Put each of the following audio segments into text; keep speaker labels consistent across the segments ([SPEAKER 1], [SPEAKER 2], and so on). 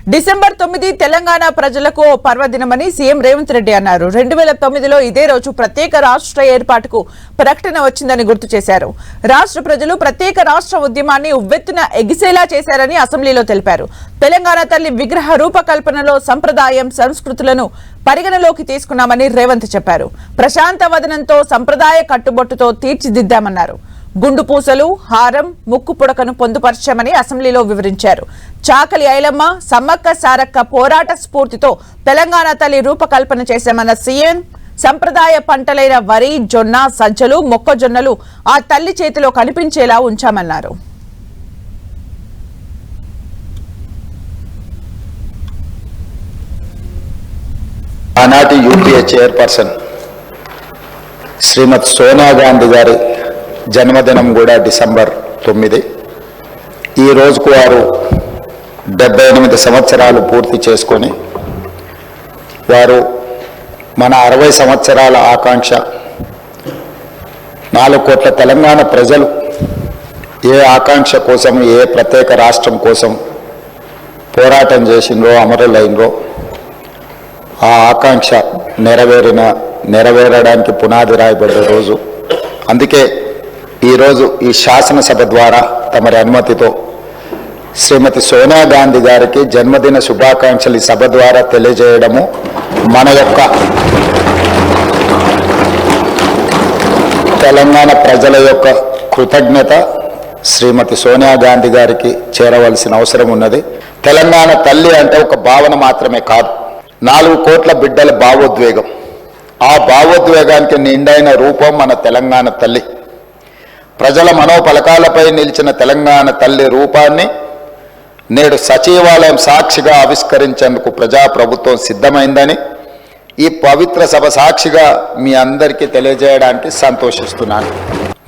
[SPEAKER 1] December 9 Telangana ప్రజలకు పర్వదినమని CM Revanth Reddy అన్నారు. 2009లో ఇదే రోజు ప్రత్యేక రాష్ట్ర ఏర్పాటుకు ప్రకటన వచ్చిందని గుర్తు చేశారు. రాష్ట్ర ప్రజలు ప్రత్యేక రాష్ట్ర ఉద్యమాన్ని ఉవ్వెత్తున ఎగిసేలా చేశారని అసెంబ్లీలో తెలిపారు. తెలంగాణ తల్లి విగ్రహ రూపకల్పనలో సంప్రదాయం సంస్కృతులను పరిగణలోకి తీసుకున్నామని రేవంత్ చెప్పారు. ప్రశాంత వదనంతో సంప్రదాయ కట్టుబొట్టుతో తీర్చిదిద్దామన్నారు. గుండు పూసలు, హారం, ముక్కు పుడకను పొందుపరచామని అసెంబ్లీలో వివరించారు. చాకలి ఐలమ్మ, సమ్మక్క సారక్క పోరాట స్ఫూర్తితో తెలంగాణ తల్లి రూపకల్పన చేశామన్న సీఎం సంప్రదాయ పంటలైన వరి, జొన్న, సజ్జలు, మొక్కజొన్నలు ఆ తల్లి చేతిలో కనిపించేలా ఉంచామన్నారు.
[SPEAKER 2] ఆనాటి యూపీఏ చైర్పర్సన్ శ్రీమతి సోనియా గాంధీ గారి జన్మదినం కూడా డిసెంబర్ 9. ఈ రోజుకు వారు 78 సంవత్సరాలు పూర్తి చేసుకొని వారు మన 60 సంవత్సరాల ఆకాంక్ష 4 కోట్ల తెలంగాణ ప్రజలు ఏ ఆకాంక్ష కోసం, ఏ ప్రత్యేక రాష్ట్రం కోసం పోరాటం చేసిండ్రో, అమరులైనరో ఆ ఆకాంక్ష నెరవేరడానికి పునాది రాయబడ్డ రోజు. అందుకే ఈరోజు ఈ శాసనసభ ద్వారా తమరి అనుమతితో శ్రీమతి సోనియా గాంధీ గారికి జన్మదిన శుభాకాంక్షలు ఈ సభ ద్వారా తెలియజేయడము మన యొక్క తెలంగాణ ప్రజల యొక్క కృతజ్ఞత శ్రీమతి సోనియా గాంధీ గారికి చేరవలసిన అవసరం ఉన్నది. తెలంగాణ తల్లి అంటే ఒక భావన మాత్రమే కాదు, 4 కోట్ల బిడ్డల భావోద్వేగం. ఆ భావోద్వేగానికి నిండైన రూపం మన తెలంగాణ తల్లి. ప్రజల మనోపలకాలపై నిలిచిన తెలంగాణ తల్లి రూపాన్ని నేడు సచివాలయం సాక్షిగా ఆవిష్కరించేందుకు ప్రజాప్రభుత్వం సిద్ధమైందని ఈ పవిత్ర సభ సాక్షిగా మీ అందరికీ తెలియజేయడానికి సంతోషిస్తున్నాను.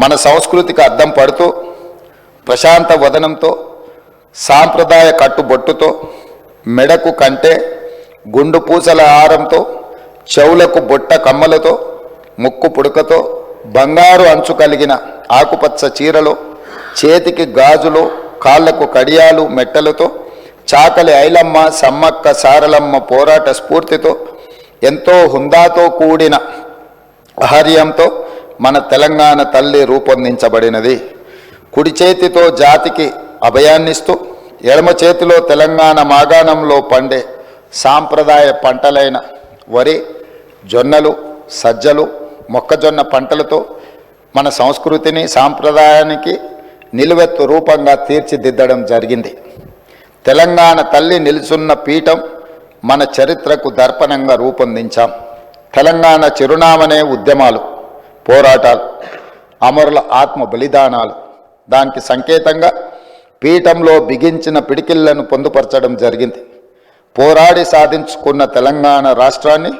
[SPEAKER 2] మన సంస్కృతికి అద్దం పడుతూ ప్రశాంత వదనంతో, సాంప్రదాయ కట్టుబొట్టుతో, మెడకు కంటే గుండు పూసల హారంతో, చెవులకు బొట్ట కమ్మలతో, ముక్కు పుడకతో, బంగారు అంచు కలిగిన ఆకుపచ్చ చీరలో, చేతికి గాజులు, కాళ్లకు కడియాలు, మెట్టలతో, చాకలి ఐలమ్మ, సమ్మక్క సారలమ్మ పోరాట స్ఫూర్తితో, ఎంతో హుందాతో కూడిన ఆహార్యంతో మన తెలంగాణ తల్లి రూపొందించబడినది. కుడి చేతితో జాతికి అభయాన్నిస్తూ, ఎడమ చేతిలో తెలంగాణ మాగాణంలో పండే సాంప్రదాయ పంటలైన వరి, జొన్నలు, సజ్జలు, మొక్కజొన్న పంటలతో మన సంస్కృతిని, సాంప్రదాయానికి నిలువెత్తు రూపంగా తీర్చిదిద్దడం జరిగింది. తెలంగాణ తల్లి నిలుచున్న పీఠం మన చరిత్రకు దర్పణంగా రూపొందించాం. తెలంగాణ చిరునామనే ఉద్యమాలు, పోరాటాలు, అమరుల ఆత్మ బలిదానాలు. దానికి సంకేతంగా పీఠంలో బిగించిన పిడికిళ్లను పొందుపరచడం జరిగింది. పోరాడి సాధించుకున్న తెలంగాణ రాష్ట్రాన్ని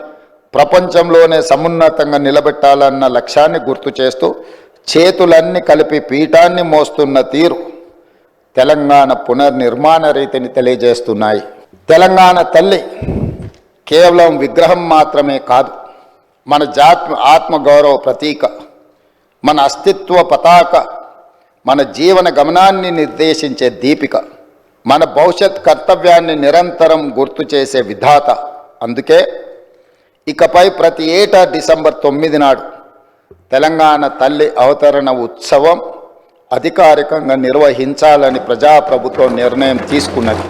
[SPEAKER 2] ప్రపంచంలోనే సమున్నతంగా నిలబెట్టాలన్న లక్ష్యాన్ని గుర్తు చేస్తూ చేతులన్నీ కలిపి పీఠాన్ని మోస్తున్న తీరు తెలంగాణ పునర్నిర్మాణ రీతిని తెలియజేస్తున్నాయి. తెలంగాణ తల్లి కేవలం విగ్రహం మాత్రమే కాదు, మన ఆత్మగౌరవ ప్రతీక, మన అస్తిత్వ పతాక, మన జీవన గమనాన్ని నిర్దేశించే దీపిక, మన భవిష్యత్ కర్తవ్యాన్ని నిరంతరం గుర్తు చేసే విధాత. అందుకే ఇకపై ప్రతి ఏటా డిసెంబర్ 9 నాడు తెలంగాణ తల్లి అవతరణ ఉత్సవం అధికారికంగా నిర్వహించాలని ప్రజాప్రభుత్వం నిర్ణయం తీసుకున్నది.